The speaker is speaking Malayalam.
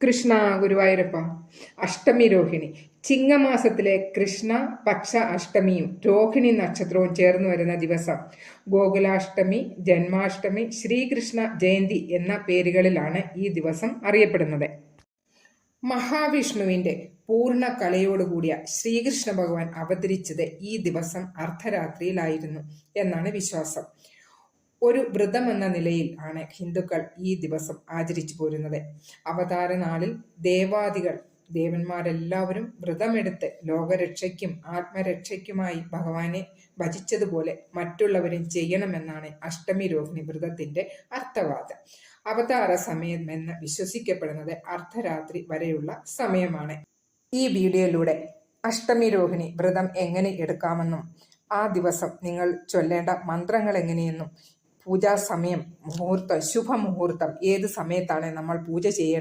കൃഷ്ണ ഗുരുവായൂരപ്പ. അഷ്ടമി രോഹിണി. ചിങ്ങമാസത്തിലെ കൃഷ്ണ പക്ഷ അഷ്ടമിയും രോഹിണി നക്ഷത്രവും ചേർന്ന് വരുന്ന ദിവസം ഗോകുലാഷ്ടമി, ജന്മാഷ്ടമി, ശ്രീകൃഷ്ണ ജയന്തി എന്ന പേരുകളിലാണ് ഈ ദിവസം അറിയപ്പെടുന്നത്. മഹാവിഷ്ണുവിന്റെ പൂർണ്ണ കലയോടുകൂടിയ ശ്രീകൃഷ്ണ ഭഗവാൻ അവതരിച്ചത് ഈ ദിവസം അർദ്ധരാത്രിയിലായിരുന്നു എന്നാണ് വിശ്വാസം. ഒരു വ്രതം എന്ന നിലയിൽ ആണ് ഹിന്ദുക്കൾ ഈ ദിവസം ആചരിച്ചു പോരുന്നത്. അവതാര നാളിൽ ദേവന്മാരെല്ലാവരും വ്രതമെടുത്ത് ലോകരക്ഷയ്ക്കും ആത്മരക്ഷയ്ക്കുമായി ഭഗവാനെ ഭജിച്ചതുപോലെ മറ്റുള്ളവരും ചെയ്യണമെന്നാണ് അഷ്ടമി രോഹിണി വ്രതത്തിന്റെ അർത്ഥവാദം. അവതാര സമയം എന്ന് വിശ്വസിക്കപ്പെടുന്നത് അർദ്ധരാത്രി വരെയുള്ള സമയമാണ്. ഈ വീഡിയോയിലൂടെ അഷ്ടമി രോഹിണി വ്രതം എങ്ങനെ എടുക്കാമെന്നും ആ ദിവസം നിങ്ങൾ ചൊല്ലേണ്ട മന്ത്രങ്ങൾ എങ്ങനെയെന്നും പൂജാ സമയം, മുഹൂർത്തം, ശുഭമുഹൂർത്തം ഏത് സമയത്താണ് നമ്മൾ പൂജ ചെയ്യേണ്ടത്